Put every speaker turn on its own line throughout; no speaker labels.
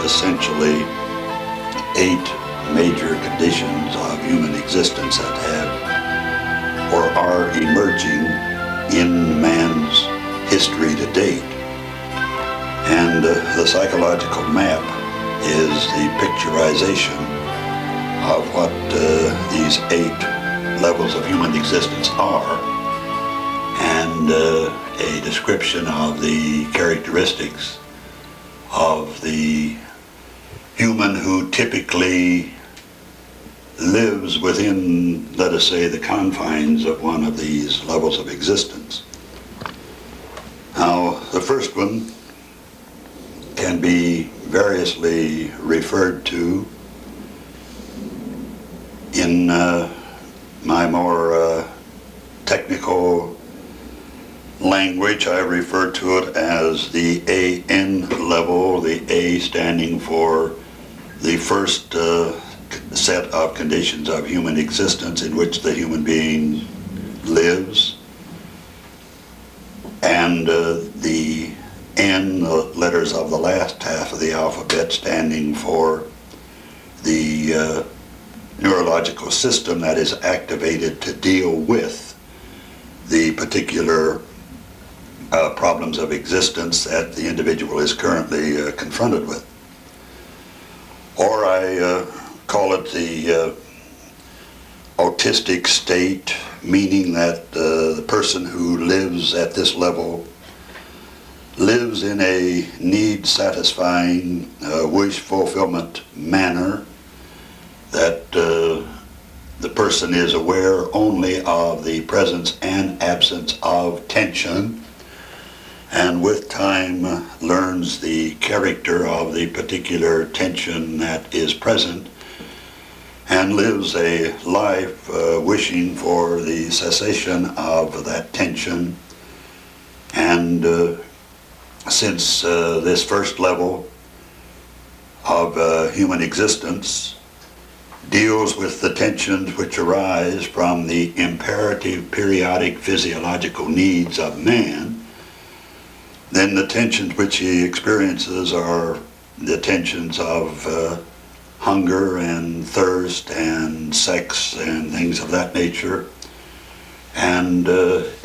essentially 8 major conditions of human existence that have or are emerging in man's history to date. And the psychological map is the picturization of what these 8 levels of human existence are, and a description of the characteristics of the human who typically lives within, let us say, the confines of one of these levels of existence. Now, the first one can be variously referred to. In my more technical language, I refer to it as the AN level, the A standing for the first set of conditions of human existence in which the human being lives, and the N, the letters of the last half of the alphabet, standing for the neurological system that is activated to deal with the particular problems of existence that the individual is currently confronted with. Or I call it the autistic state, meaning that the person who lives at this level lives in a need-satisfying, wish fulfillment manner, that the person is aware only of the presence and absence of tension, and with time learns the character of the particular tension that is present, and lives a life wishing for the cessation of that tension. And since this first level of human existence deals with the tensions which arise from the imperative periodic physiological needs of man, then the tensions which he experiences are the tensions of hunger and thirst and sex and things of that nature. And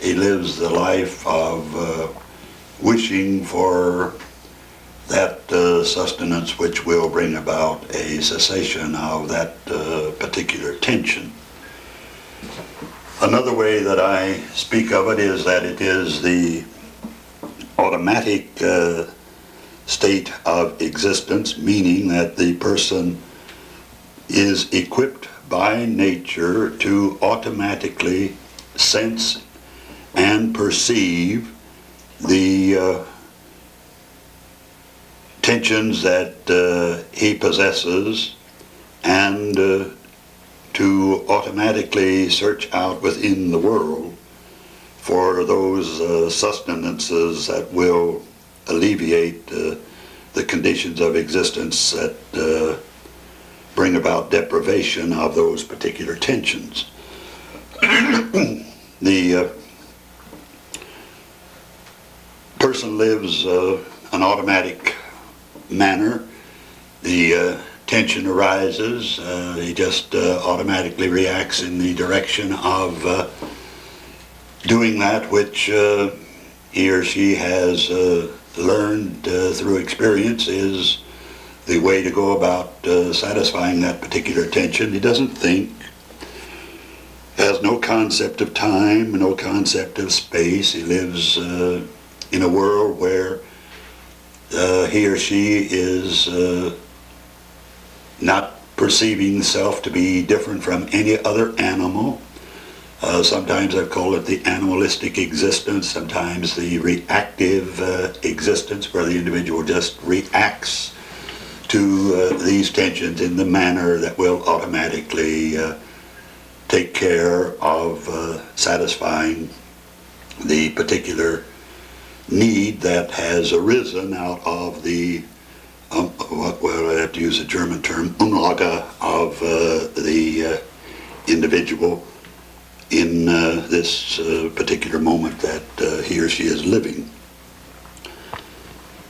he lives the life of wishing for that sustenance which will bring about a cessation of that particular tension. Another way that I speak of it is that it is the automatic state of existence, meaning that the person is equipped by nature to automatically sense and perceive the tensions that he possesses, and to automatically search out within the world for those sustenances that will alleviate the conditions of existence that bring about deprivation of those particular tensions. The person lives an automatic manner. The tension arises, he just automatically reacts in the direction of doing that which he or she has learned through experience is the way to go about satisfying that particular tension. He doesn't think, has no concept of time, no concept of space. He lives in a world where he or she is not perceiving self to be different from any other animal. Sometimes I've called it the animalistic existence, sometimes the reactive existence, where the individual just reacts to these tensions in the manner that will automatically take care of satisfying the particular need that has arisen out of the, well, I have to use a German term, Unlage of the individual in this particular moment that he or she is living.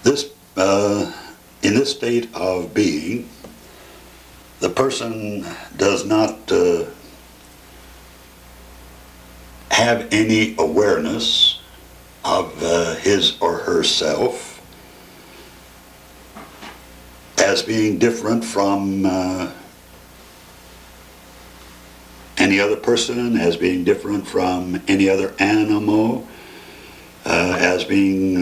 This in this state of being, the person does not have any awareness of his or herself as being different from any other person, as being different from any other animal, as being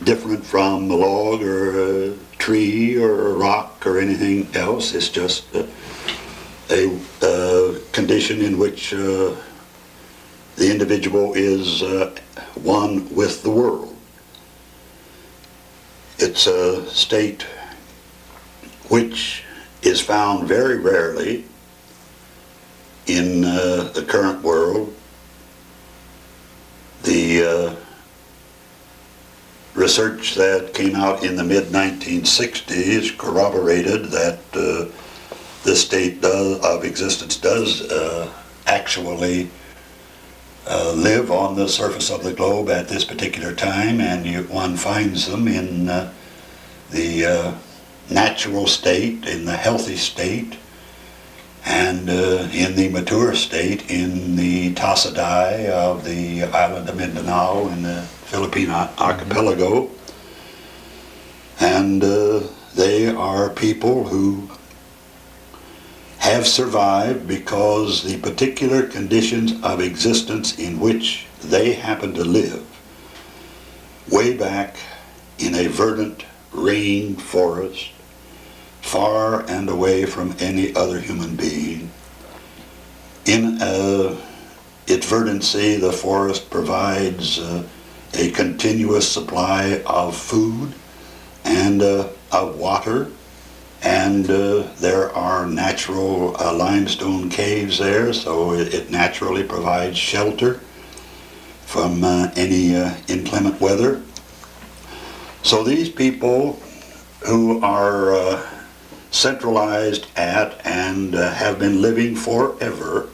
different from a log or a tree or a rock or anything else. It's just a condition in which the individual is one with the world. It's a state which is found very rarely in the current world. The research that came out in the mid-1960s corroborated that this state of existence does actually live on the surface of the globe at this particular time, and one finds them in the natural state, in the healthy state, and in the mature state in the Tasadai of the island of Mindanao in the Philippine archipelago. And they are people who have survived because the particular conditions of existence in which they happen to live, way back in a verdant rain forest, far and away from any other human being. In its verdancy, the forest provides a continuous supply of food and of water, and there are natural limestone caves there, so it naturally provides shelter from any inclement weather. So these people who are centralized at and have been living forever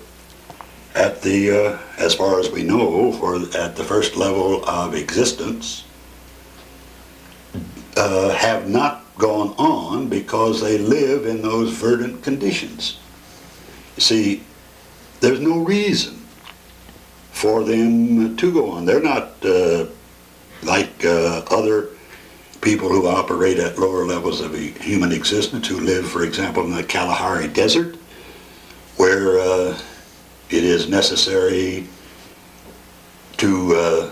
at the, as far as we know, at the first level of existence, have not gone on because they live in those verdant conditions. You see, there's no reason for them to go on. They're not like other people who operate at lower levels of human existence, who live, for example, in the Kalahari Desert, where it is necessary to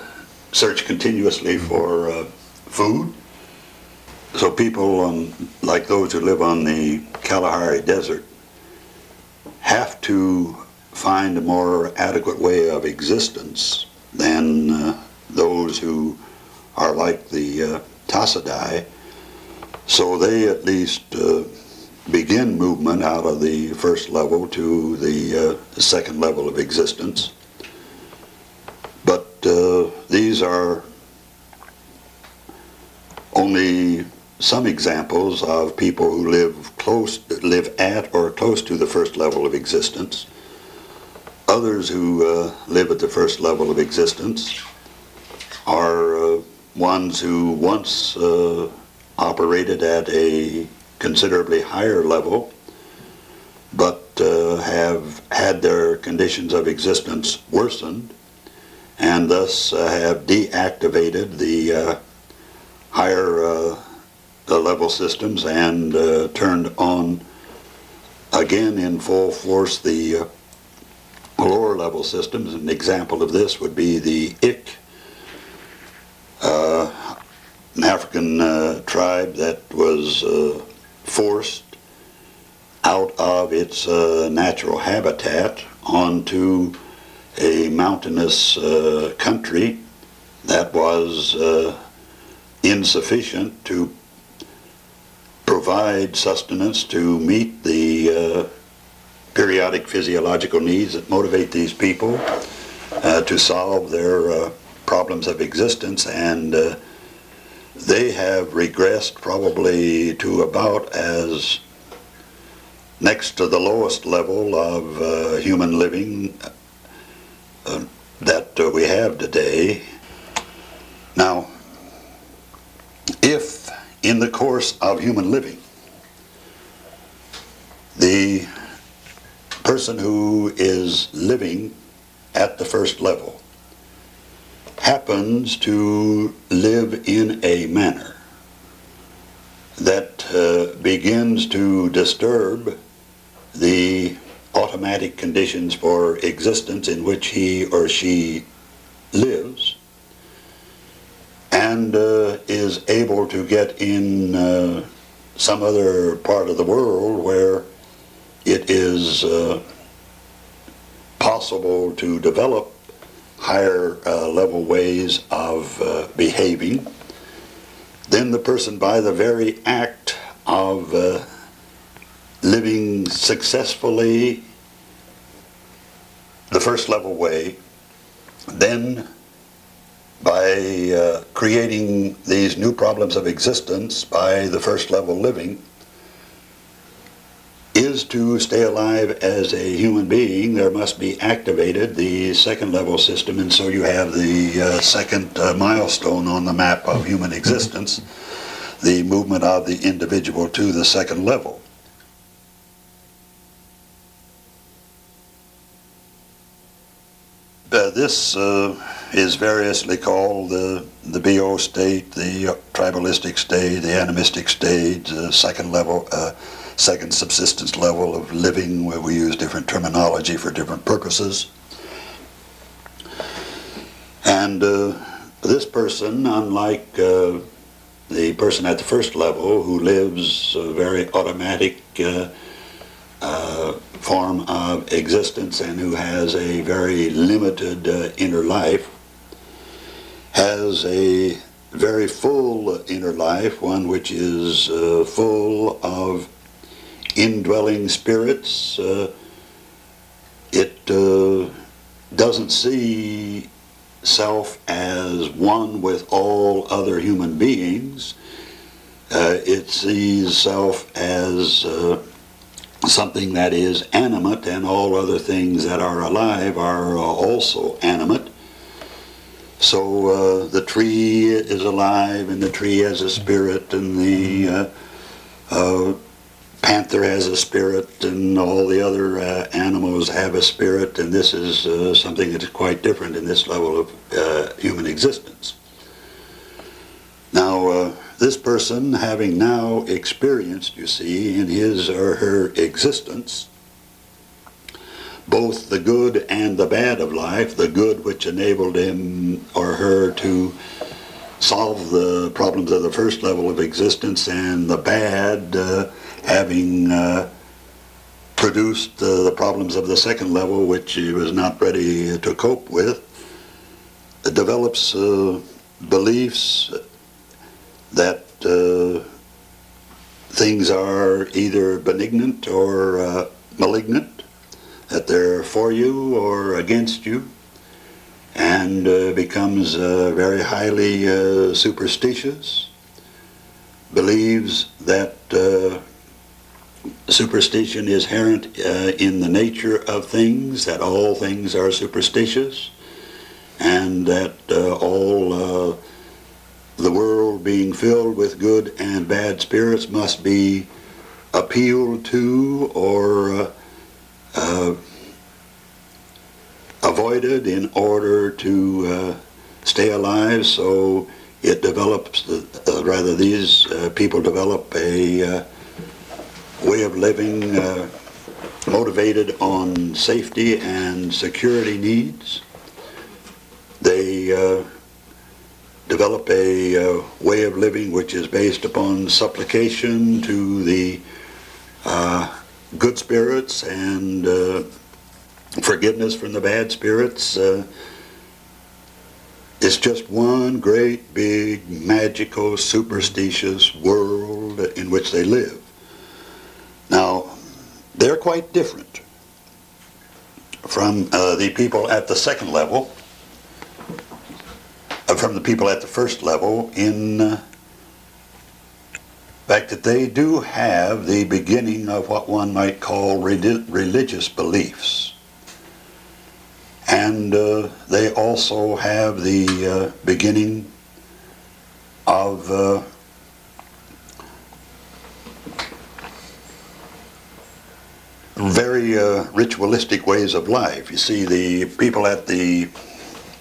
search continuously for food. So people like those who live on the Kalahari Desert have to find a more adequate way of existence than those who are like the Tasadai. So they at least begin movement out of the first level to the second level of existence. But these are only some examples of people who live at or close to the first level of existence. Others who live at the first level of existence are ones who once operated at a considerably higher level, but have had their conditions of existence worsened, and thus have deactivated the higher level systems and turned on again in full force the lower level systems. An example of this would be the Ik, an African tribe that was forced out of its natural habitat onto a mountainous country that was insufficient to provide sustenance to meet the periodic physiological needs that motivate these people to solve their problems of existence, and they have regressed probably to about as next to the lowest level of human living that we have today. Now, if in the course of human living, the person who is living at the first level happens to live in a manner that begins to disturb the automatic conditions for existence in which he or she lives, and is able to get in some other part of the world where it is possible to develop higher level ways of behaving. Then the person, by the very act of living successfully the first level way, then by creating these new problems of existence by the first level living, is to stay alive as a human being, there must be activated the second level system, and so you have the second milestone on the map of human existence, the movement of the individual to the second level. This is variously called the BO state, the tribalistic state, the animistic state, second level, second subsistence level of living, where we use different terminology for different purposes. And this person, unlike the person at the first level who lives a very automatic form of existence and who has a very limited inner life, has a very full inner life, one which is full of indwelling spirits. It doesn't see self as one with all other human beings. It sees self as something that is animate, and all other things that are alive are also animate. So the tree is alive, and the tree has a spirit, and the panther has a spirit, and all the other animals have a spirit, and this is something that is quite different in this level of human existence. Now, this person, having now experienced, you see, in his or her existence, both the good and the bad of life, the good which enabled him or her to solve the problems of the first level of existence, and the bad having produced the problems of the second level, which he was not ready to cope with, develops beliefs that things are either benignant or malignant, that they're for you or against you, and becomes very highly superstitious, believes that superstition is inherent in the nature of things, that all things are superstitious, and that all the world being filled with good and bad spirits must be appealed to or avoided in order to stay alive. So it develops, rather these people develop a way of living motivated on safety and security needs. They develop a way of living which is based upon supplication to the good spirits and forgiveness from the bad spirits. It's just one great big magical superstitious world in which they live. Now, they're quite different from the people at the second level, from the people at the first level, in fact that they do have the beginning of what one might call religious beliefs. And they also have the beginning of very ritualistic ways of life. You see the people at the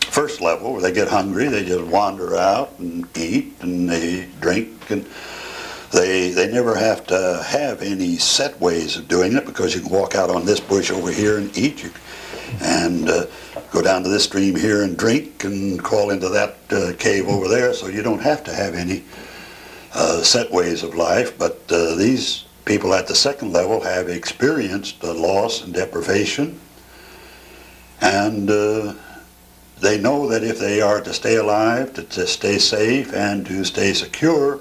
first level where they get hungry, they just wander out and eat and they drink, and they never have to have any set ways of doing it, because you can walk out on this bush over here and eat, and go down to this stream here and drink, and crawl into that cave over there, so you don't have to have any set ways of life. But these people at the second level have experienced loss and deprivation, and they know that if they are to stay alive, to stay safe, and to stay secure,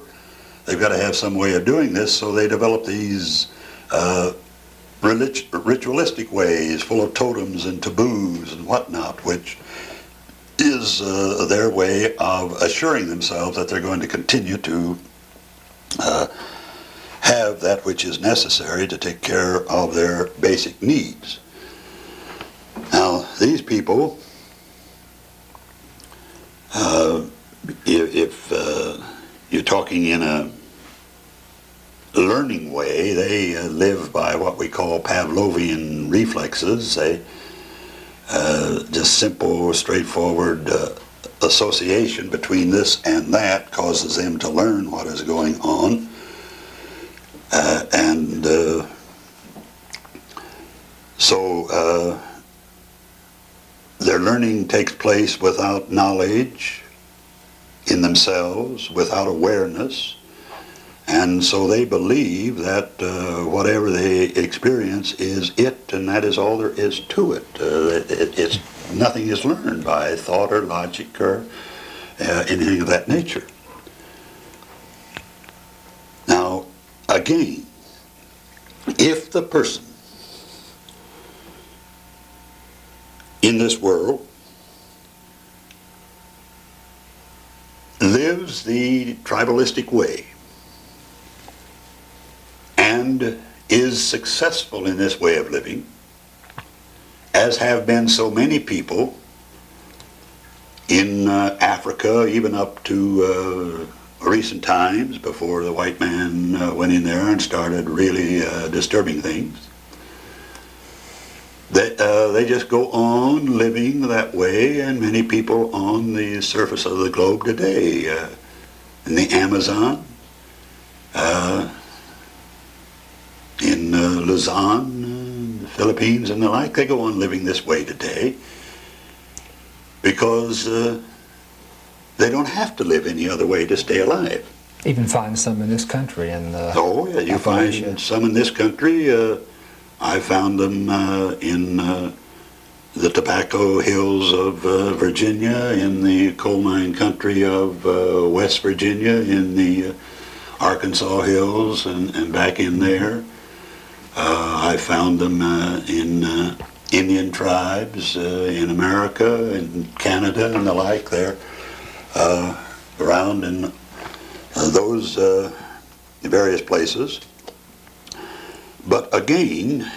they've got to have some way of doing this. So they develop these ritualistic ways full of totems and taboos and whatnot, which is their way of assuring themselves that they're going to continue to have that which is necessary to take care of their basic needs. Now, these people, if you're talking in a learning way, they live by what we call Pavlovian reflexes. They just simple, straightforward association between this and that causes them to learn what is going on. So their learning takes place without knowledge in themselves, without awareness, and so they believe that whatever they experience is it, and that is all there is to it. It's nothing is learned by thought or logic or anything of that nature. Now, again, if the person in this world lives the tribalistic way and is successful in this way of living, as have been so many people in Africa, even up to recent times, before the white man went in there and started really disturbing things, they just go on living that way, and many people on the surface of the globe today, in the Amazon, in Luzon, the Philippines and the like, they go on living this way today because they don't have to live any other way to stay alive.
Even find some in this country.
Oh yeah, you find some in this country. I found them in the tobacco hills of Virginia, in the coal mine country of West Virginia, in the Arkansas hills and back in there. I found them in Indian tribes in America and Canada and the like there, around in those various places. But again,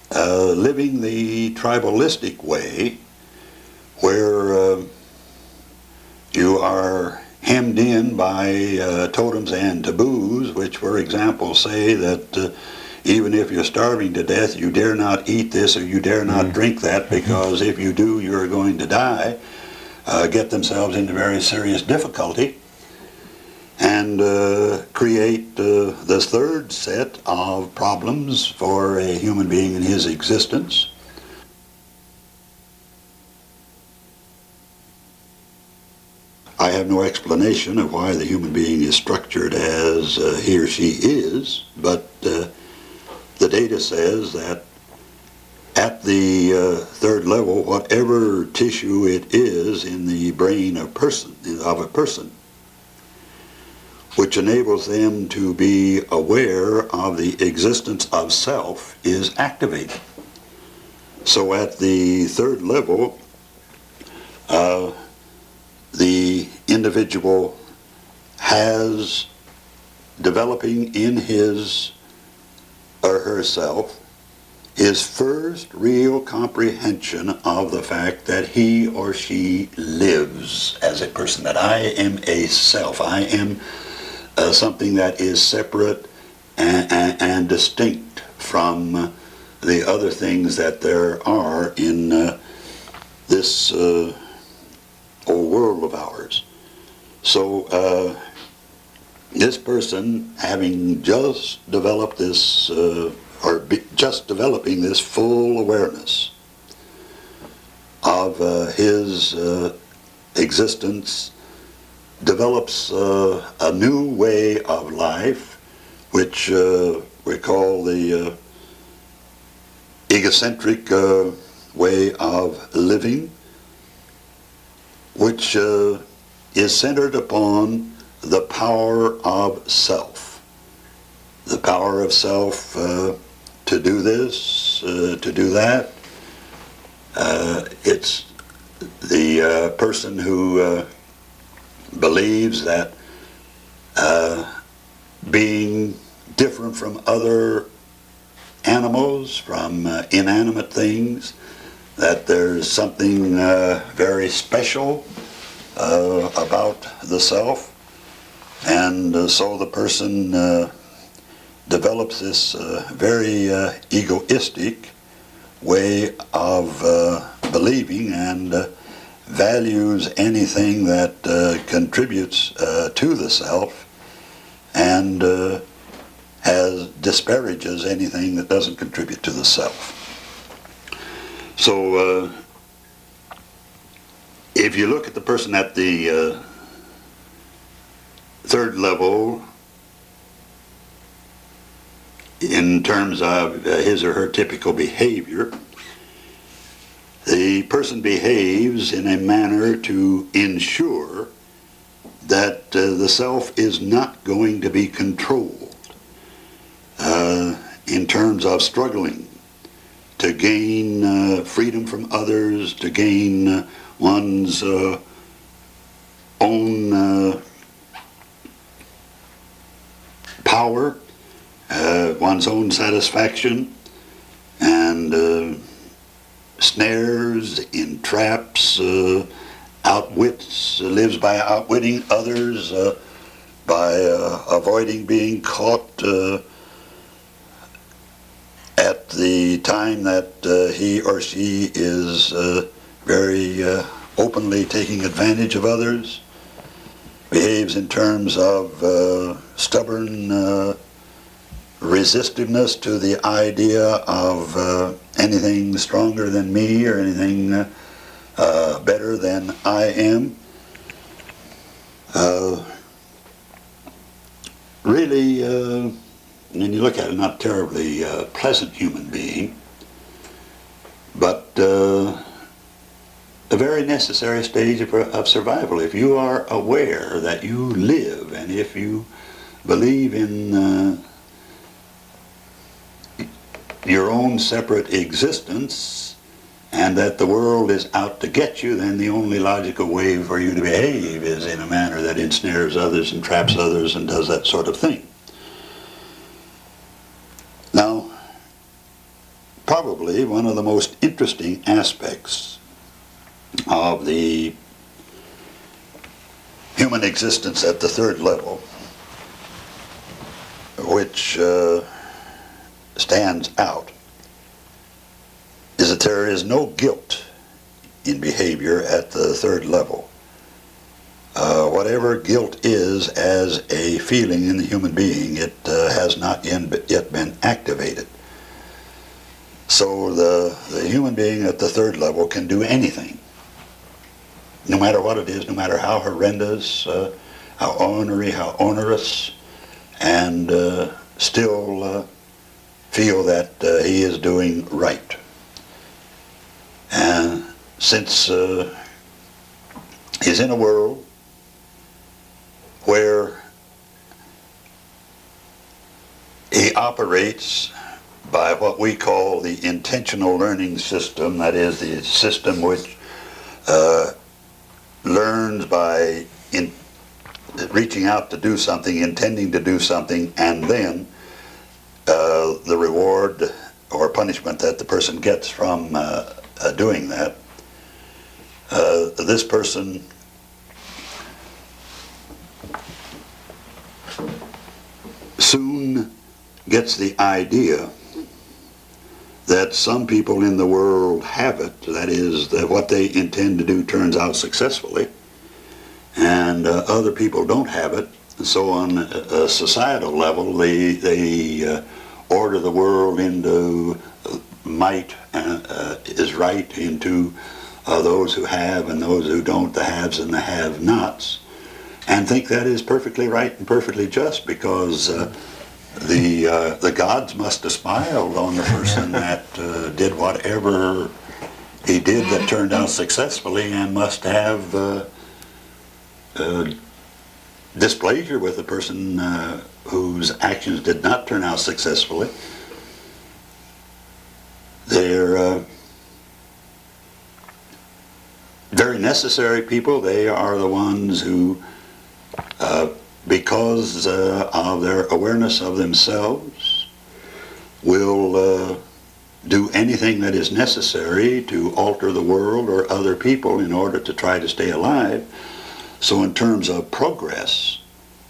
living the tribalistic way, where you are hemmed in by totems and taboos, which, for example, say that even if you're starving to death, you dare not eat this or you dare not drink that, because if you do, you're going to die, get themselves into very serious difficulty, and create this third set of problems for a human being in his existence. I have no explanation of why the human being is structured as he or she is, but the data says that at the third level, whatever tissue it is in the brain of a person, which enables them to be aware of the existence of self, is activated. So at the third level, the individual has developing in his or herself his first real comprehension of the fact that he or she lives as a person, that I am a self, I am something that is separate and distinct from the other things that there are in this old world of ours. So this person, having just developed this, just developing this full awareness of his existence, develops a new way of life, which we call the egocentric way of living, which is centered upon the power of self. The power of self to do this, to do that. It's the person who believes that being different from other animals, from inanimate things, that there's something very special about the self, and so the person develops this very egoistic way of believing, and values anything that contributes to the self, and disparages anything that doesn't contribute to the self. So if you look at the person at the third level in terms of his or her typical behavior, the person behaves in a manner to ensure that the self is not going to be controlled in terms of struggling to gain freedom from others, to gain one's own power, one's own satisfaction, and snares, entraps, outwits, lives by outwitting others, by avoiding being caught at the time that he or she is very openly taking advantage of others, behaves in terms of stubborn resistiveness to the idea of anything stronger than me or anything better than I am. Really, when you look at it, not terribly pleasant human being, but a very necessary stage of survival. If you are aware that you live, and if you believe in your own separate existence, and that the world is out to get you, then the only logical way for you to behave is in a manner that ensnares others and traps others and does that sort of thing. Now, probably one of the most interesting aspects of the human existence at the third level, which stands out, is that there is no guilt in behavior at the third level. Whatever guilt is as a feeling in the human being, it has not yet been activated. So the human being at the third level can do anything, no matter what it is, no matter how horrendous, how ornery, how onerous, and still feel that he is doing right. And since he's in a world where he operates by what we call the intentional learning system, that is, the system which learns by reaching out to do something, intending to do something, and then the reward or punishment that the person gets from doing that. This person soon gets the idea that some people in the world have it, that is, that what they intend to do turns out successfully, and other people don't have it. So on a societal level, they order the world into might is right, into those who have and those who don't, the haves and the have-nots, and think that is perfectly right and perfectly just, because the gods must have smiled on the person that did whatever he did that turned out successfully, and must have displeasure with the person whose actions did not turn out successfully. They're very necessary people. They are the ones who, because of their awareness of themselves, will do anything that is necessary to alter the world or other people in order to try to stay alive. So in terms of progress,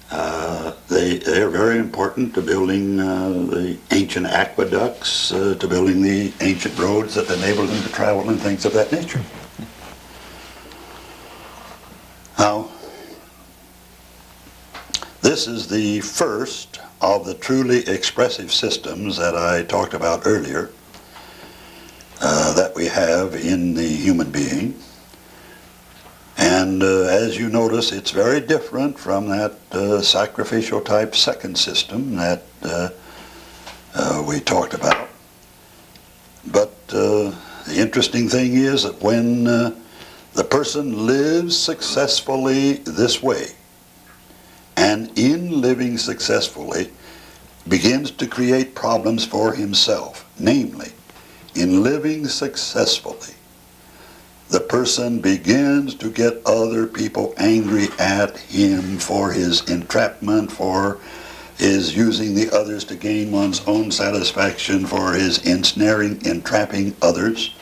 they're very important to building the ancient aqueducts, to building the ancient roads that enabled them to travel and things of that nature. Now, this is the first of the truly expressive systems that I talked about earlier that we have in the human being. And as you notice, it's very different from that sacrificial type second system that we talked about. But the interesting thing is that when the person lives successfully this way, and in living successfully begins to create problems for himself, namely, in living successfully, the person begins to get other people angry at him for his entrapment, for his using the others to gain one's own satisfaction, for his ensnaring, entrapping others.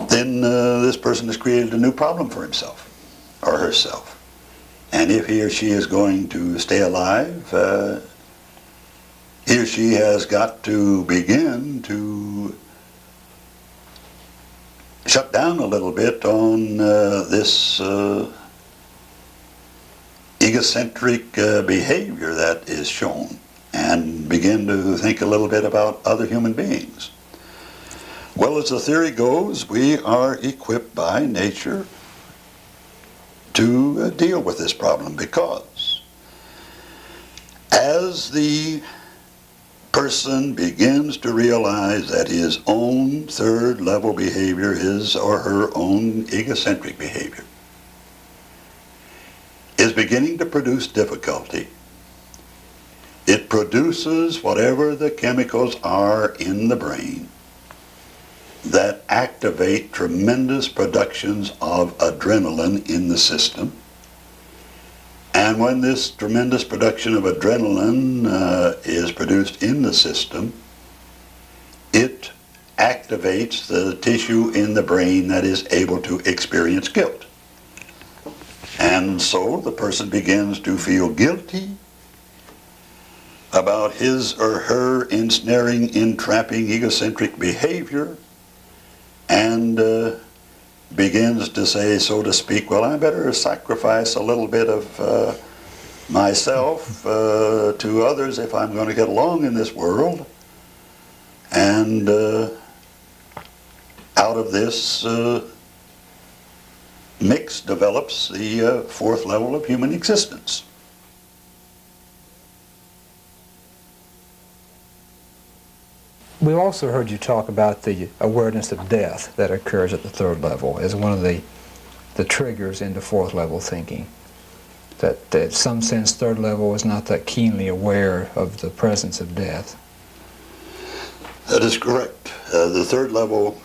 Then this person has created a new problem for himself or herself. And if he or she is going to stay alive, he or she has got to begin to shut down a little bit on this egocentric behavior that is shown, and begin to think a little bit about other human beings. Well, as the theory goes, we are equipped by nature to deal with this problem, because as the person begins to realize that his own third level behavior, his or her own egocentric behavior, is beginning to produce difficulty, it produces whatever the chemicals are in the brain that activate tremendous productions of adrenaline in the system. And when this tremendous production of adrenaline is produced in the system, it activates the tissue in the brain that is able to experience guilt. And so the person begins to feel guilty about his or her ensnaring, entrapping, egocentric behavior, and begins to say, so to speak, well, I better sacrifice a little bit of myself to others if I'm going to get along in this world. And out of this mix develops the fourth level of human existence.
We also heard you talk about the awareness of death that occurs at the third level as one of the triggers into fourth level thinking. That in some sense third level is not that keenly aware of the presence of death.
That is correct. The third level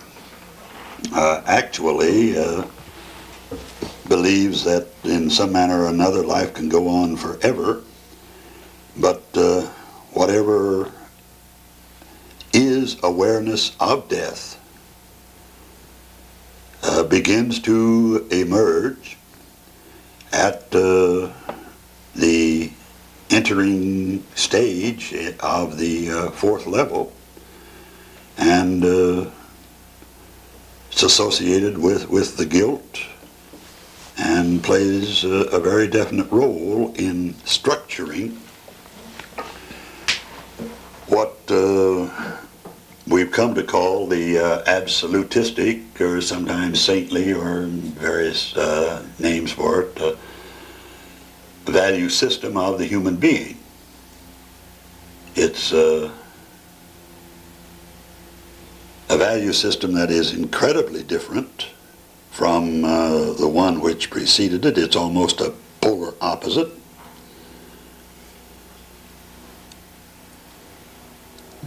actually believes that in some manner or another life can go on forever, but whatever is awareness of death begins to emerge at the entering stage of the fourth level, and it's associated with the guilt and plays a very definite role in structuring what we've come to call the absolutistic, or sometimes saintly, or various names for it, value system of the human being. It's a value system that is incredibly different from the one which preceded it. It's almost a polar opposite.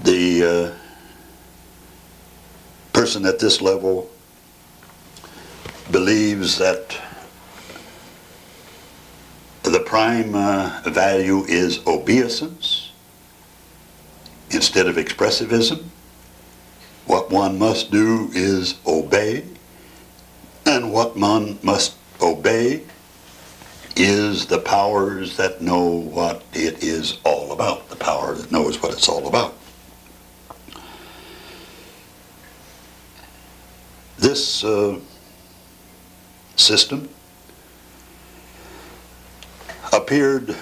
The person at this level believes that the prime value is obeisance instead of expressivism. What one must do is obey, and what one must obey is the powers that know what it is all about, the power that knows what it's all about. This system appeared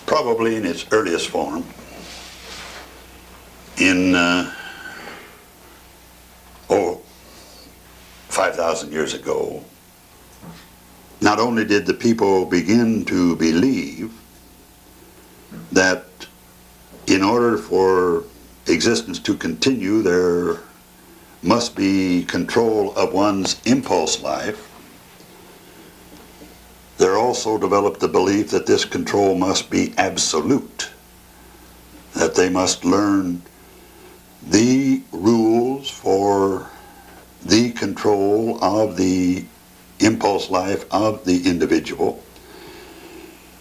probably in its earliest form in 5,000 years ago. Not only did the people begin to believe that in order for existence to continue, there must be control of one's impulse life, there also developed the belief that this control must be absolute, that they must learn the rules for the control of the impulse life of the individual.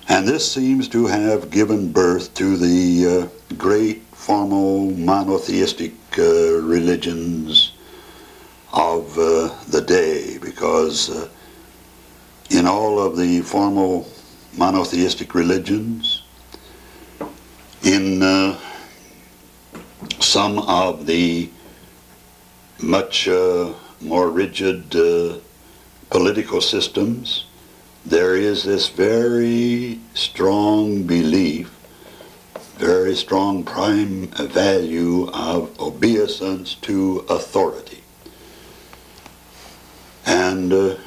And this seems to have given birth to the great formal monotheistic religions of the day, because in all of the formal monotheistic religions, in some of the much more rigid political systems, there is this very strong belief, very strong prime value of obeisance to authority. And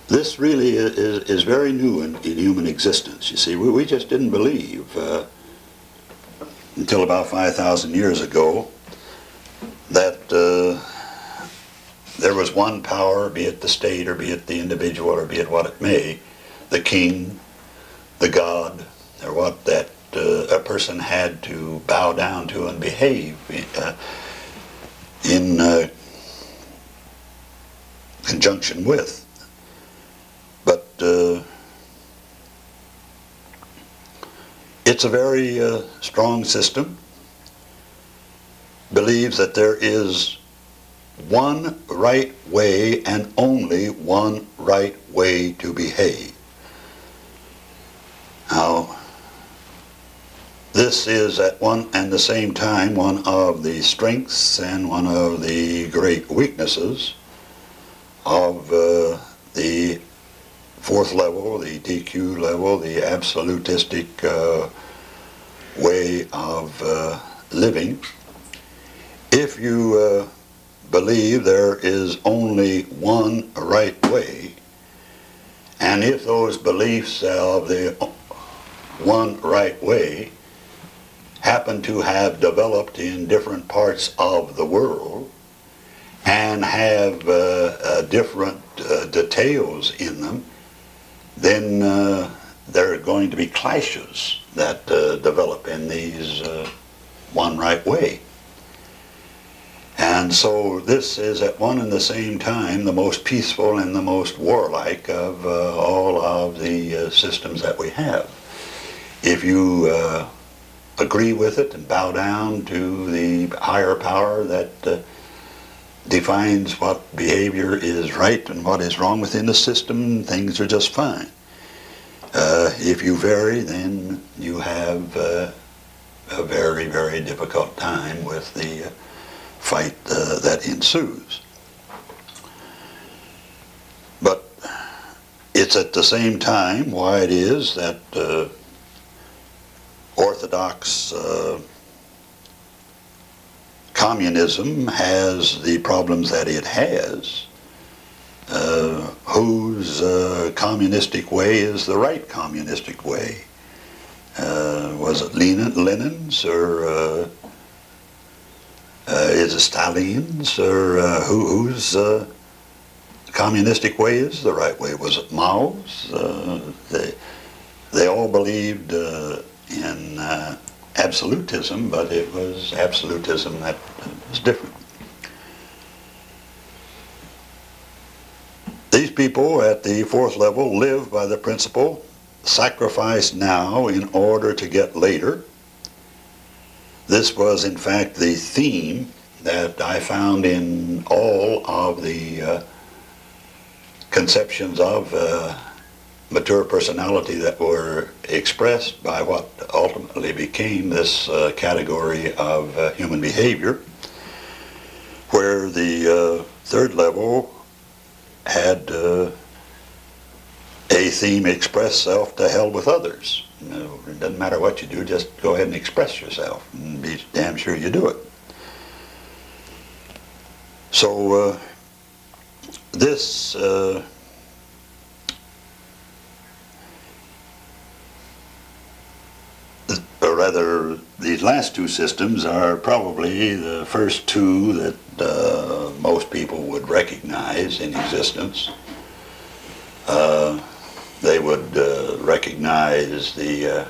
this really is very new in human existence. You see, we just didn't believe until about 5,000 years ago that there was one power, be it the state or be it the individual or be it what it may, the king, the god, or what, that a person had to bow down to and behave in conjunction with. But it's a very strong system, believes that there is one right way and only one right way to behave. Now, this is at one and the same time one of the strengths and one of the great weaknesses of the fourth level, the DQ level, the absolutistic way of living. If you believe there is only one right way, and if those beliefs of the one right way happen to have developed in different parts of the world and have different details in them, then there are going to be clashes that develop in these one right way. And so this is at one and the same time the most peaceful and the most warlike of all of the systems that we have. If you agree with it and bow down to the higher power that defines what behavior is right and what is wrong within the system, things are just fine. If you vary, then you have a very, very difficult time with the fight that ensues. But it's at the same time why it is that Orthodox communism has the problems that it has. Whose communistic way is the right communistic way? Was it Lenin's, or is it Stalin's, or whose communistic way is the right way? Was it Mao's? They all believed in absolutism, but it was absolutism that was different. These people at the fourth level live by the principle, sacrifice now in order to get later. This was in fact the theme that I found in all of the conceptions of mature personality that were expressed by what ultimately became this category of human behavior, where the third level had a theme: express self, to hell with others. You know, it doesn't matter what you do, just go ahead and express yourself and be damn sure you do it. So this or rather, these last two systems are probably the first two that most people would recognize in existence. They would recognize the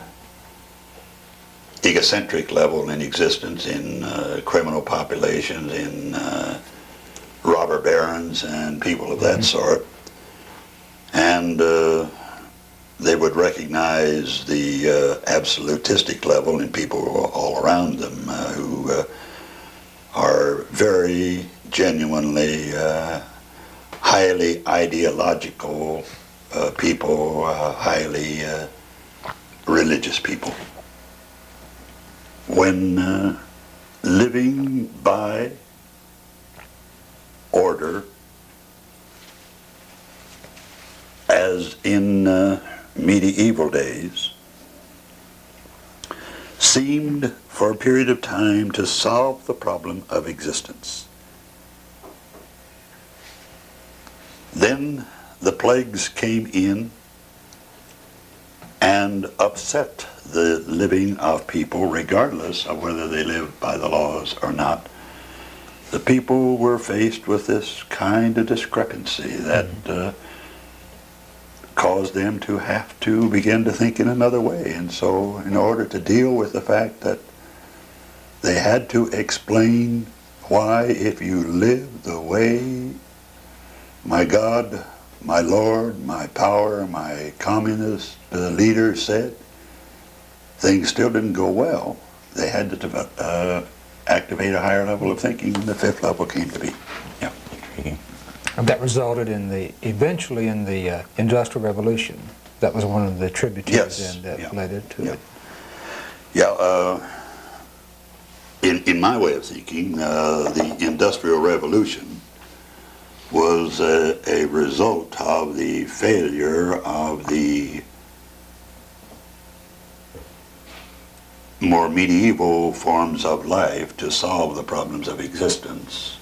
egocentric level in existence in criminal populations, in robber barons and people of that sort. And they would recognize the absolutistic level in people all around them who are very genuinely highly ideological people, highly religious people. When living by order, as in medieval days, seemed for a period of time to solve the problem of existence. Then the plagues came in and upset the living of people, regardless of whether they lived by the laws or not. The people were faced with this kind of discrepancy that caused them to have to begin to think in another way. And so in order to deal with the fact that they had to explain why, if you live the way my God, my Lord, my power, my communist leader said, things still didn't go well. They had to activate a higher level of thinking, and the fifth level came to be. Yeah.
That resulted in eventually in the Industrial Revolution. That was one of the tributaries that led into it.
Yeah, in my way of thinking, the Industrial Revolution was a result of the failure of the more medieval forms of life to solve the problems of existence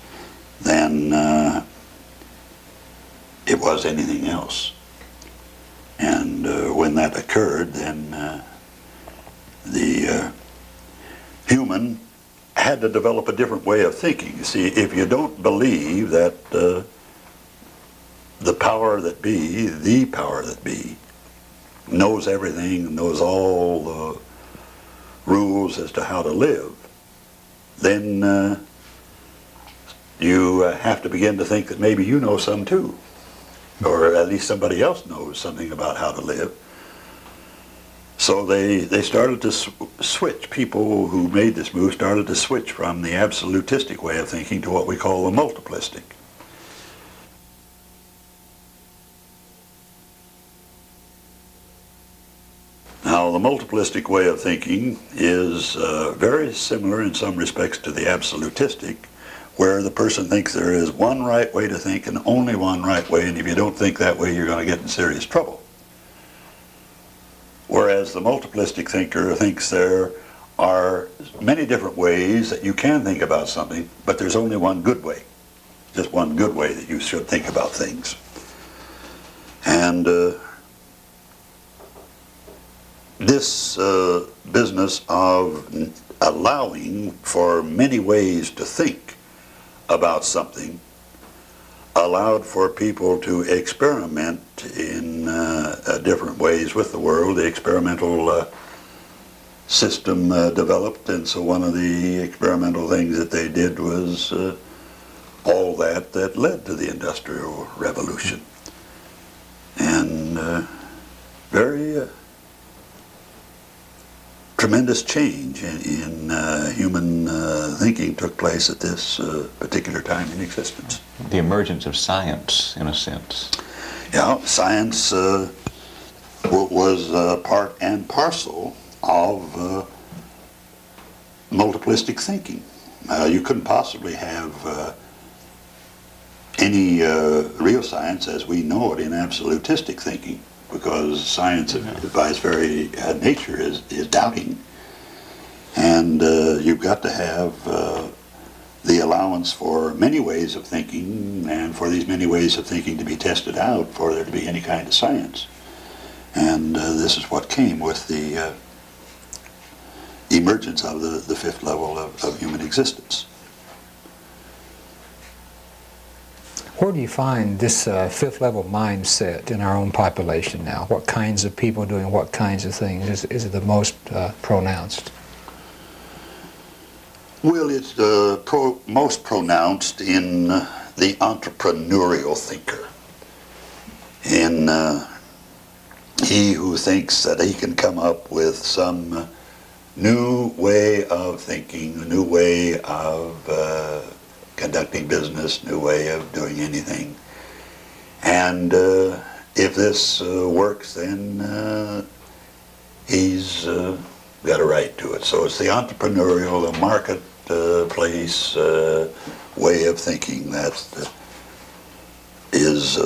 than it was anything else. And when that occurred, then the human had to develop a different way of thinking. You see, if you don't believe that the power that be, knows everything, knows all the rules as to how to live, then you have to begin to think that maybe you know some too, or at least somebody else knows something about how to live. So they started to switch. People who made this move started to switch from the absolutistic way of thinking to what we call the multiplistic. Now Now, the multiplistic way of thinking is very similar in some respects to the absolutistic, where the person thinks there is one right way to think and only one right way, and if you don't think that way, you're going to get in serious trouble. Whereas the multiplistic thinker thinks there are many different ways that you can think about something, but there's only one good way. Just one good way that you should think about things. And this business of allowing for many ways to think about something allowed for people to experiment in different ways with the world. The experimental system developed, and so one of the experimental things that they did was all that led to the Industrial Revolution. And very tremendous change in human thinking took place at this particular time in existence.
The emergence of science, in a sense.
Yeah, science was part and parcel of multiplistic thinking. You couldn't possibly have any real science as we know it in absolutistic thinking, because science by its very nature is doubting, and you've got to have the allowance for many ways of thinking, and for these many ways of thinking to be tested out for there to be any kind of science. And this is what came with the emergence of the fifth level of human existence.
Where do you find this fifth level mindset in our own population now? What kinds of people doing what kinds of things? Is it the most pronounced?
Well, it's most pronounced in the entrepreneurial thinker, in he who thinks that he can come up with some new way of thinking, a new way of conducting business, new way of doing anything. And if this works, then he's got a right to it. So it's the entrepreneurial, the marketplace way of thinking that is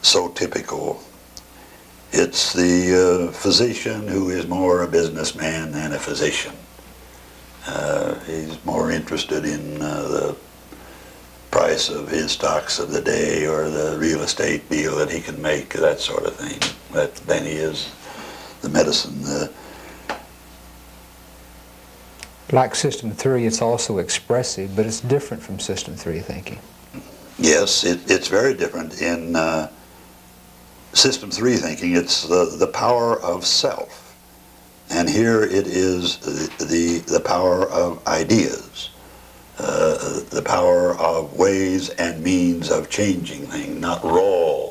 so typical. It's the physician who is more a businessman than a physician. He's more interested in the price of his stocks of the day or the real estate deal that he can make, that sort of thing. Then he is the medicine.
Like System 3, it's also expressive, but it's different from System 3 thinking.
Yes, it's very different. In System 3 thinking, it's the power of self. And here it is the power of ideas, the power of ways and means of changing things, not raw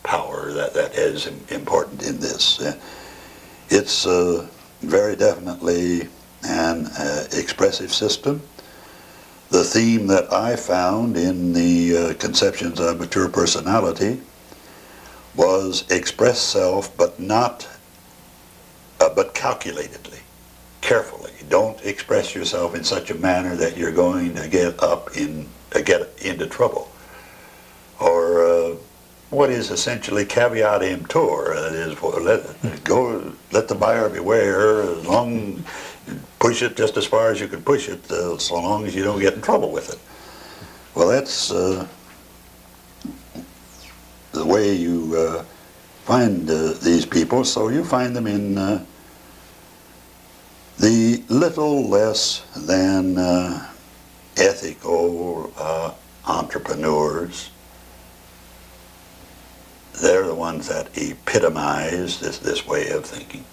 power that is important in this. It's very definitely an expressive system. The theme that I found in the conceptions of mature personality was express self, but not, but calculatedly, carefully. Don't express yourself in such a manner that you're going to get into trouble, or what is essentially caveat emptor. That is, let the buyer beware. As long push it just as far as you can push it, so long as you don't get in trouble with it. Well, that's the way you find these people. So you find them in the little less than ethical entrepreneurs. They're the ones that epitomize this way of thinking.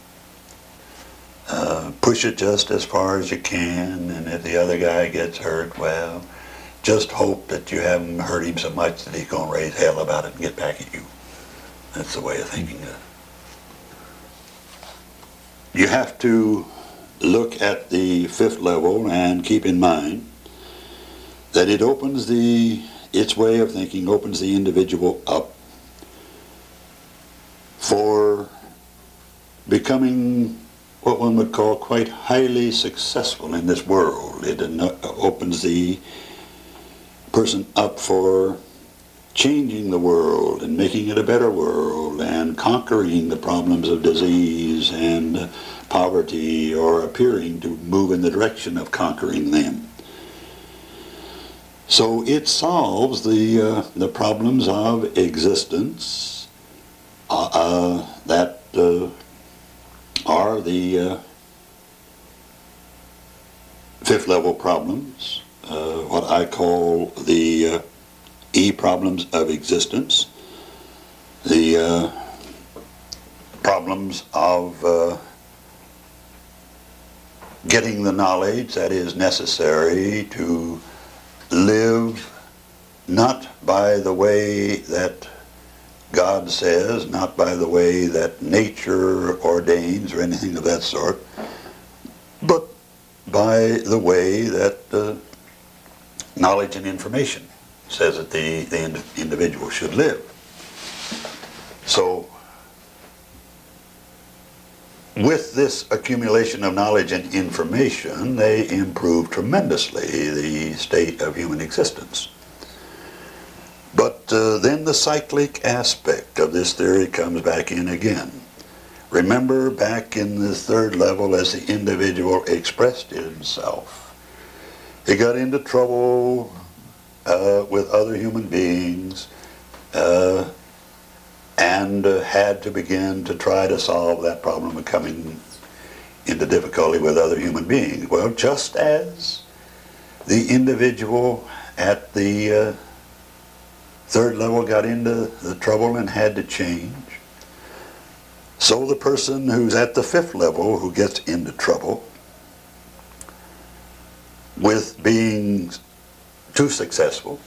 Push it just as far as you can, and if the other guy gets hurt, well, just hope that you haven't hurt him so much that he's going to raise hell about it and get back at you. That's the way of thinking. You have to look at the fifth level and keep in mind that it opens its way of thinking opens the individual up for becoming what one would call quite highly successful in this world. It opens the person up for changing the world and making it a better world and conquering the problems of disease and poverty, or appearing to move in the direction of conquering them. So it solves the problems of existence that are the fifth level problems, what I call the E problems of existence, the problems of getting the knowledge that is necessary to live not by the way that God says, not by the way that nature ordains or anything of that sort, but by the way that knowledge and information says that the individual should live. So, with this accumulation of knowledge and information, they improve tremendously the state of human existence. But then the cyclic aspect of this theory comes back in again. Remember, back in the third level, as the individual expressed himself, he got into trouble with other human beings and had to begin to try to solve that problem of coming into difficulty with other human beings. Well, just as the individual at the third level got into the trouble and had to change, so the person who's at the fifth level who gets into trouble with being too successful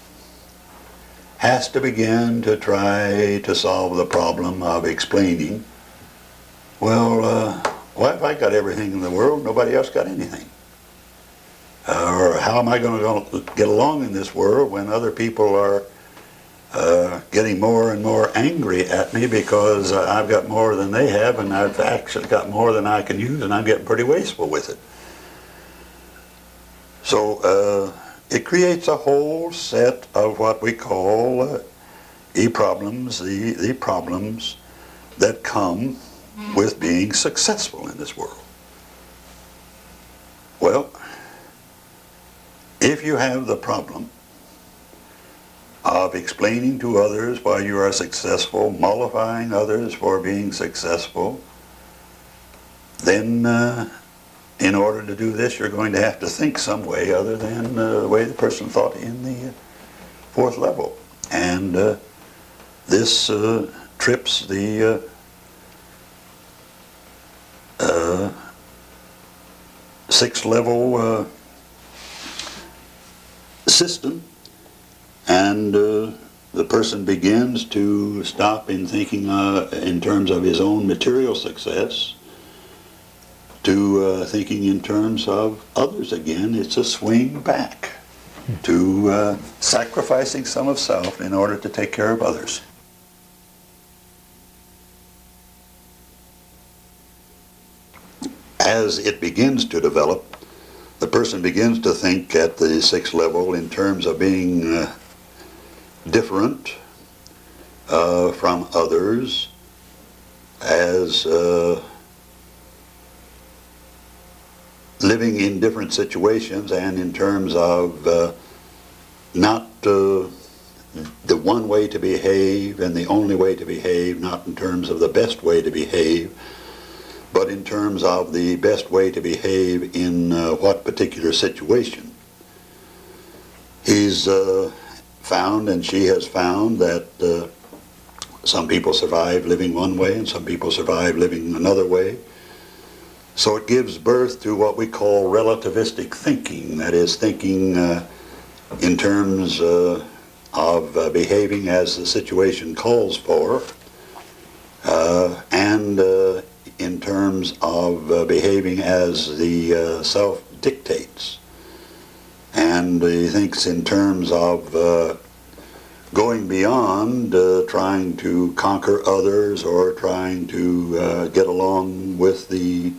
has to begin to try to solve the problem of explaining, well, why have I got everything in the world, nobody else got anything? Or how am I going to get along in this world when other people are getting more and more angry at me because I've got more than they have, and I've actually got more than I can use, and I'm getting pretty wasteful with it. So it creates a whole set of what we call E-problems, the problems that come with being successful in this world. Well, if you have the problem of explaining to others why you are successful, mollifying others for being successful, then in order to do this, you're going to have to think some way other than the way the person thought in the fourth level. And this trips the sixth level system, and the person begins to stop in thinking in terms of his own material success to thinking in terms of others again. It's a swing back to sacrificing some of self in order to take care of others. As it begins to develop, the person begins to think at the sixth level in terms of being different from others, as living in different situations, and in terms of not the one way to behave and the only way to behave, not in terms of the best way to behave, but in terms of the best way to behave in what particular situation. He's found, and she has found, that some people survive living one way and some people survive living another way. So it gives birth to what we call relativistic thinking, that is, thinking in terms of behaving as the situation calls for, and in terms of behaving as the self dictates. And he thinks in terms of going beyond trying to conquer others or trying to get along with the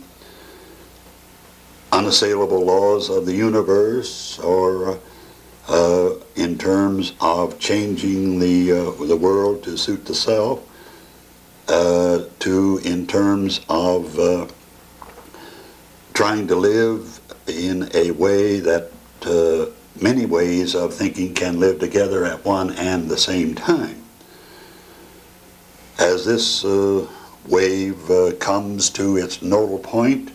unassailable laws of the universe, or in terms of changing the world to suit the self, to in terms of trying to live in a way that many ways of thinking can live together at one and the same time. As this wave comes to its nodal point,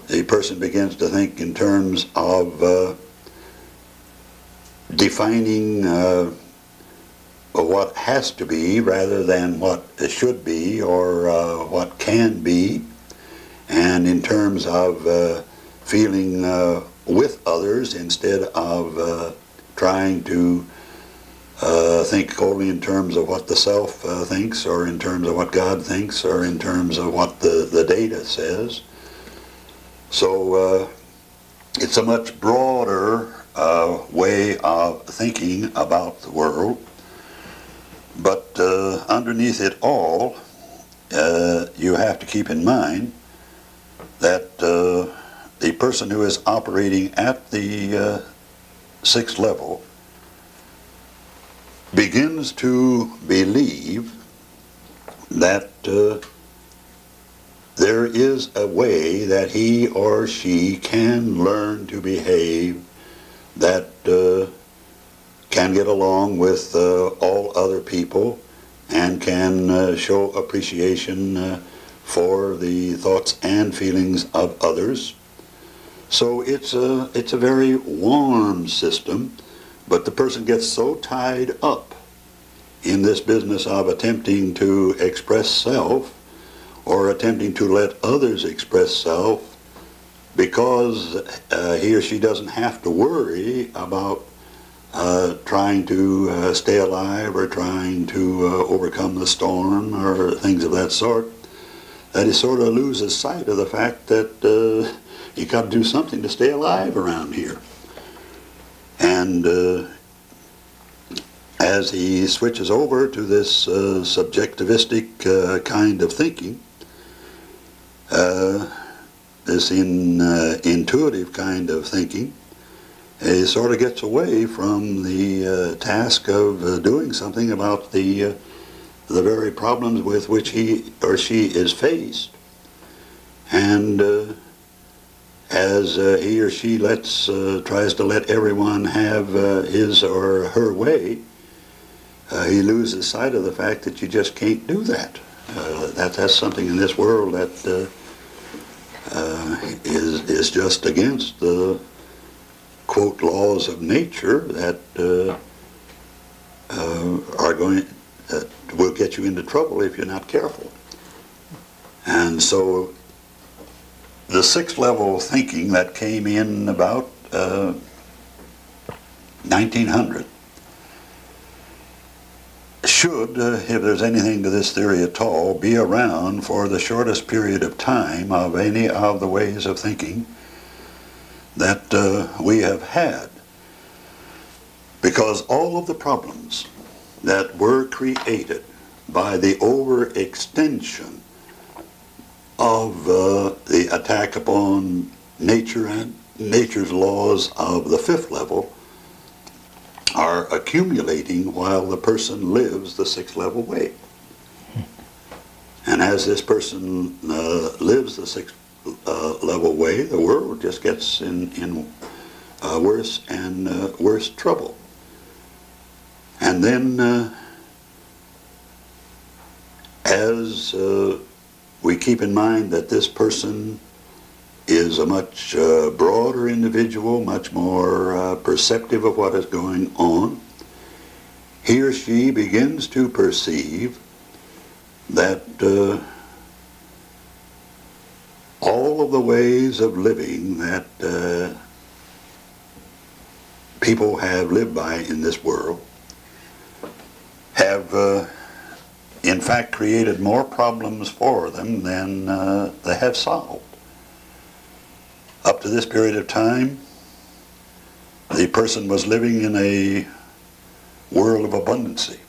a person begins to think in terms of defining what has to be rather than what should be, or what can be, and in terms of feeling with others instead of trying to think only in terms of what the self thinks, or in terms of what God thinks, or in terms of what the data says. So it's a much broader way of thinking about the world. But underneath it all, you have to keep in mind that the person who is operating at the sixth level begins to believe that there is a way that he or she can learn to behave, that can get along with all other people, and can show appreciation for the thoughts and feelings of others. So it's a very warm system, but the person gets so tied up in this business of attempting to express self, or attempting to let others express self, because he or she doesn't have to worry about trying to stay alive, or trying to overcome the storm, or things of that sort, that he sort of loses sight of the fact that you got to do something to stay alive around here. And as he switches over to this subjectivistic kind of thinking, this intuitive kind of thinking, he sort of gets away from the task of doing something about the very problems with which he or she is faced. And as he or she tries to let everyone have his or her way, he loses sight of the fact that you just can't do that. That's something in this world that is just against the quote laws of nature that will get you into trouble if you're not careful. And so the sixth level thinking that came in about 1900 should, if there's anything to this theory at all, be around for the shortest period of time of any of the ways of thinking that we have had. Because all of the problems that were created by the overextension of the attack upon nature and nature's laws of the fifth level are accumulating while the person lives the sixth level way. And as this person lives the sixth level way, the world just gets in worse and worse trouble. And then as we keep in mind that this person is a much broader individual, much more perceptive of what is going on, he or she begins to perceive that all of the ways of living that people have lived by in this world have in fact created more problems for them than they have solved. Up to this period of time, the person was living in a world of abundancy.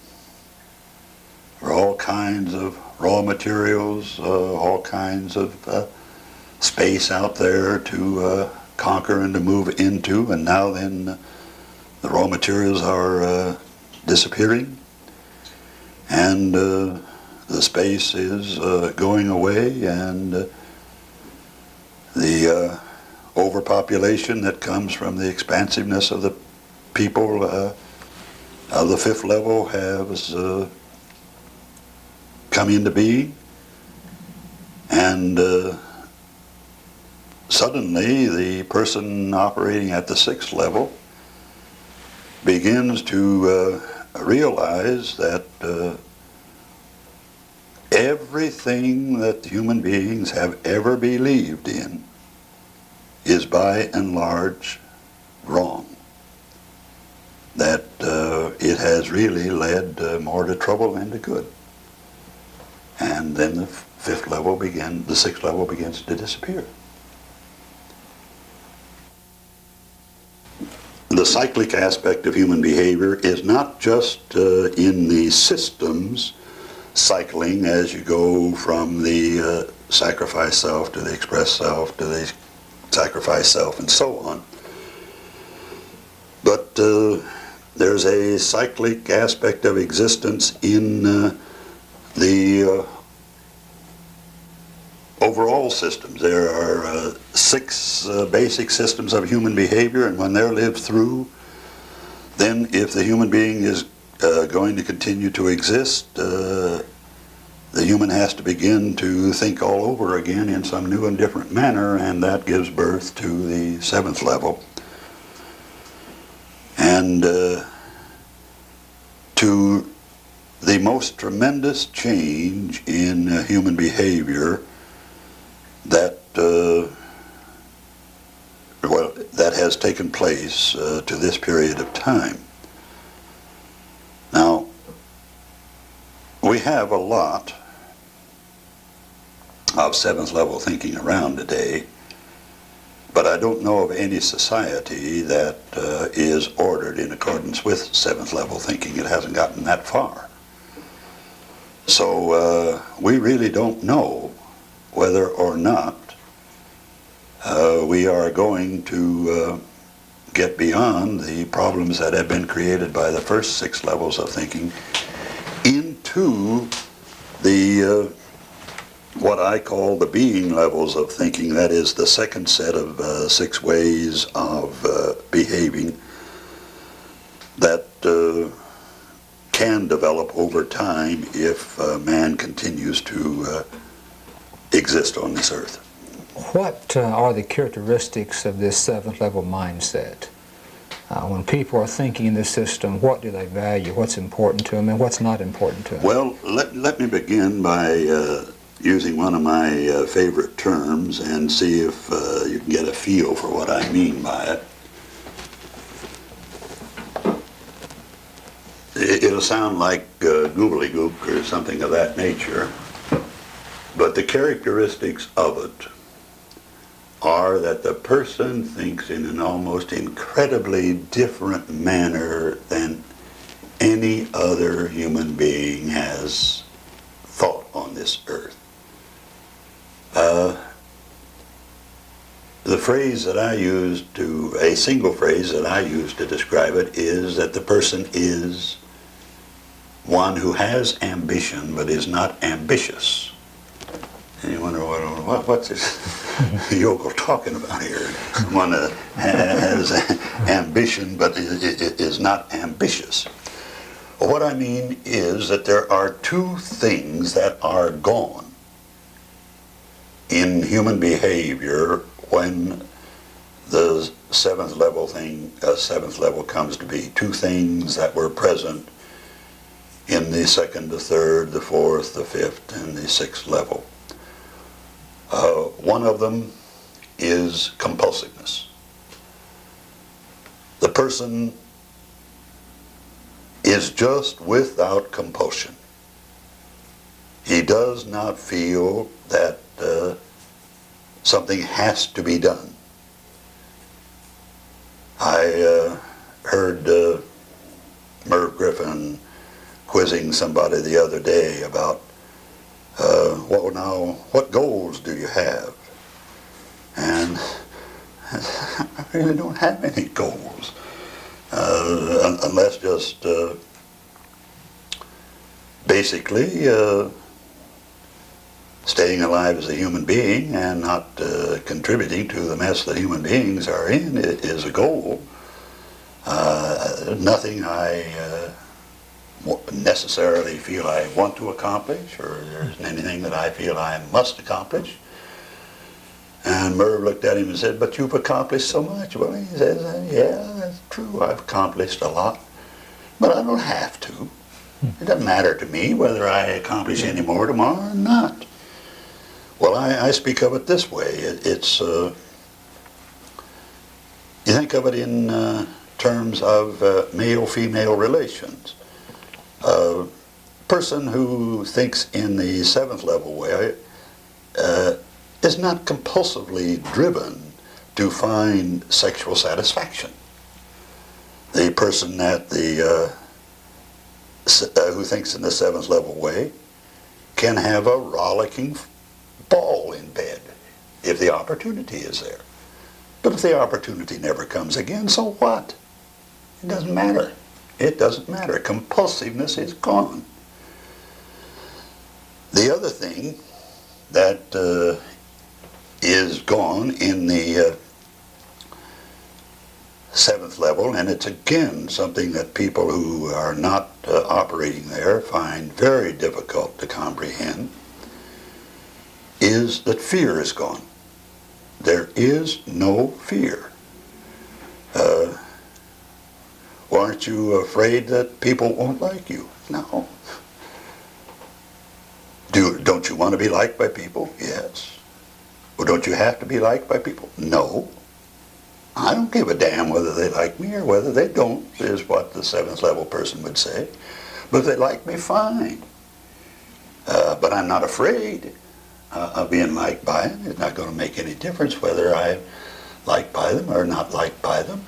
There were all kinds of raw materials, all kinds of space out there to conquer and to move into, and now then the raw materials are disappearing, and the space is going away, and the overpopulation that comes from the expansiveness of the people of the fifth level has come into being, and suddenly the person operating at the sixth level begins to realize that everything that human beings have ever believed in is by and large wrong. That it has really led more to trouble than to good. And then the sixth level begins to disappear. The cyclic aspect of human behavior is not just in the systems cycling as you go from the sacrifice self to the express self to the sacrifice self and so on. But there's a cyclic aspect of existence in the overall systems. There are 6 basic systems of human behavior, and when they're lived through, then if the human being is going to continue to exist, the human has to begin to think all over again in some new and different manner, and that gives birth to the 7th level. And to the most tremendous change in human behavior that that has taken place to this period of time. Now, we have a lot of 7th level thinking around today, but I don't know of any society that is ordered in accordance with 7th level thinking. It hasn't gotten that far. So we really don't know whether or not we are going to get beyond the problems that have been created by the first 6 levels of thinking into the what I call the being levels of thinking. That is the second set of 6 ways of behaving that can develop over time if man continues to exist on this earth.
What are the characteristics of this 7th level mindset? When people are thinking in this system, what do they value? What's important to them and what's not important to them?
Well, let me begin by using one of my favorite terms and see if you can get a feel for what I mean by it. It'll sound like gobbledygook or something of that nature, but the characteristics of it are that the person thinks in an almost incredibly different manner than any other human being has thought on this earth. The phrase that I used to, a single phrase that I use to describe it is that the person is one who has ambition but is not ambitious. And you wonder, what's this yokel talking about here? One that has ambition but is not ambitious. Well, what I mean is that there are 2 things that are gone in human behavior when the 7th level comes to be. 2 things that were present in the 2nd, the 3rd, the 4th, the 5th, and the 6th level. One of them is compulsiveness. The person is just without compulsion. He does not feel that something has to be done. I heard Merv Griffin quizzing somebody the other day about what goals do you have? And really don't have any goals, unless just basically staying alive as a human being and not contributing to the mess that human beings are in is a goal. Nothing I necessarily feel I want to accomplish, or there isn't anything that I feel I must accomplish. And Merv looked at him and said, "But you've accomplished so much." Well, he says, "Yeah, that's true. I've accomplished a lot, but I don't have to. It doesn't matter to me whether I accomplish any more tomorrow or not." Well, I speak of it this way. It's you think of it in terms of male-female relations. A person who thinks in the 7th level way is not compulsively driven to find sexual satisfaction. The person at the who thinks in the 7th level way can have a rollicking ball in bed if the opportunity is there. But if the opportunity never comes again, so what? It doesn't matter. It doesn't matter. Compulsiveness is gone. The other thing that is gone in the 7th level, and it's again something that people who are not operating there find very difficult to comprehend, is that fear is gone. There is no fear. Aren't you afraid that people won't like you? No. Don't you want to be liked by people? Yes. Well, don't you have to be liked by people? No. I don't give a damn whether they like me or whether they don't, is what the 7th level person would say. But if they like me, fine. But I'm not afraid of being liked by them. It's not going to make any difference whether I'm liked by them or not liked by them.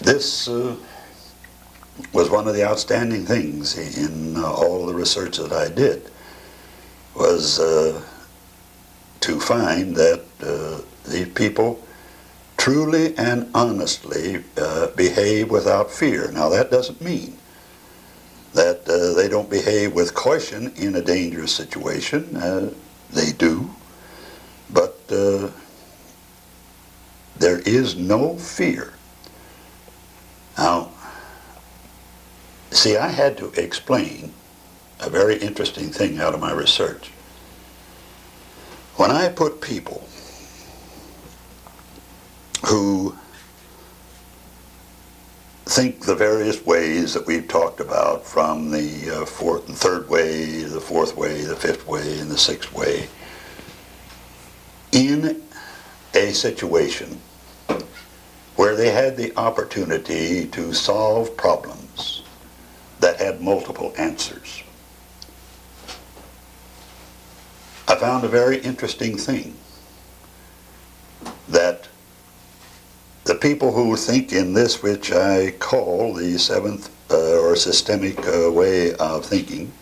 This was one of the outstanding things in all the research that I did, was to find that these people truly and honestly behave without fear. Now, that doesn't mean that they don't behave with caution in a dangerous situation. They do. But there is no fear. Now, see, I had to explain a very interesting thing out of my research. When I put people who think the various ways that we've talked about, from the 3rd way, the 4th way, the 5th way, and the 6th way, in a situation where they had the opportunity to solve problems that had multiple answers, I found a very interesting thing, that the people who think in this which I call the 7th or systemic way of thinking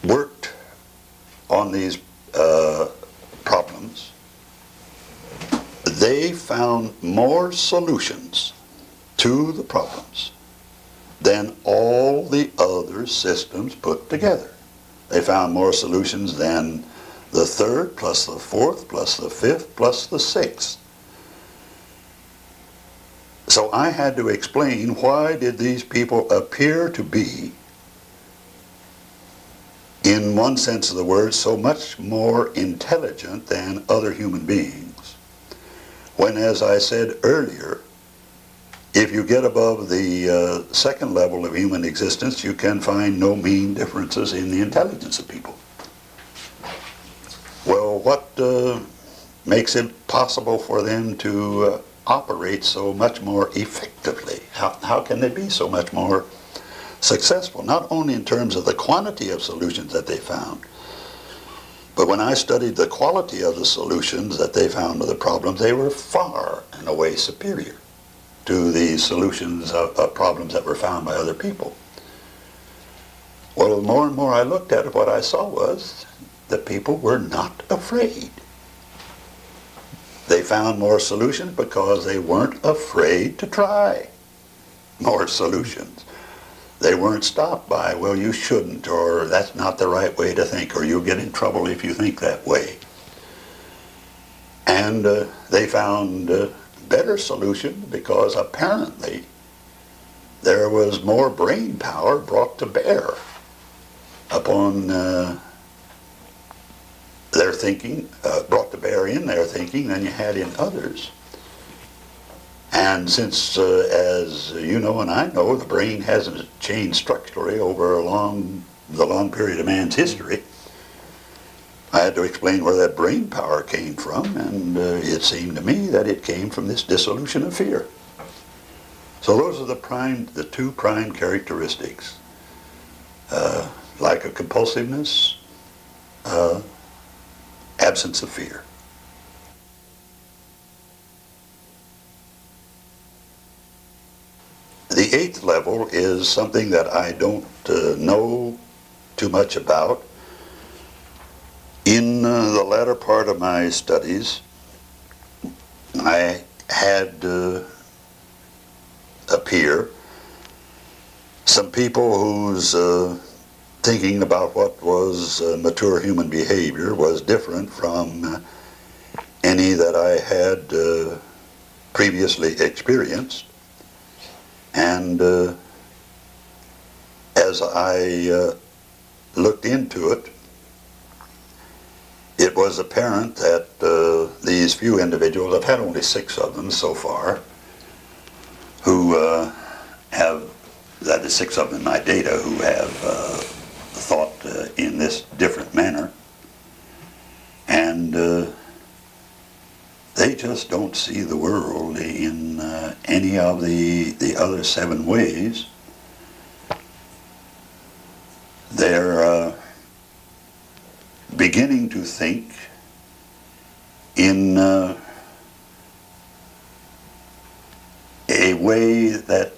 worked on these problems, they found more solutions to the problems than all the other systems put together. They found more solutions than the 3rd plus the 4th plus the 5th plus the 6th. So I had to explain, why did these people appear to be, in one sense of the word, so much more intelligent than other human beings, when, as I said earlier, if you get above the 2nd level of human existence, you can find no mean differences in the intelligence of people. Well, what makes it possible for them to operate so much more effectively? How can they be so much more successful? Not only in terms of the quantity of solutions that they found, but when I studied the quality of the solutions that they found to the problems, they were far and away superior to the solutions of problems that were found by other people. Well, the more and more I looked at it, what I saw was that people were not afraid. They found more solutions because they weren't afraid to try more solutions. They weren't stopped by, well, you shouldn't, or that's not the right way to think, or you'll get in trouble if you think that way. And they found better solutions because apparently there was more brain power brought to bear upon their thinking, brought to bear in their thinking than you had in others. And since, as you know and I know, the brain hasn't changed structurally over the long period of man's history, I had to explain where that brain power came from, and it seemed to me that it came from this dissolution of fear. So those are the two prime characteristics. Lack of compulsiveness, absence of fear. The 8th level is something that I don't know too much about. In the latter part of my studies, I had appear some people whose thinking about what was mature human behavior was different from any that I had previously experienced. And as I looked into it, it was apparent that these few individuals, I've had only 6 of them so far, who have, that is 6 of them in my data, who have thought in this different manner. And they just don't see the world in any of the other 7 ways. They're beginning to think in a way that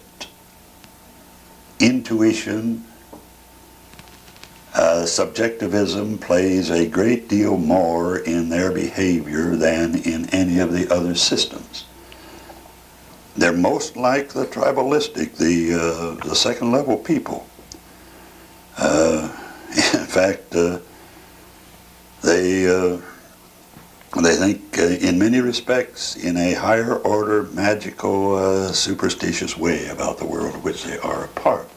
intuition, subjectivism plays a great deal more in their behavior than in any of the other systems. They're most like the tribalistic, the second level people. In fact, they think in many respects in a higher order, magical, superstitious way about the world of which they are a part.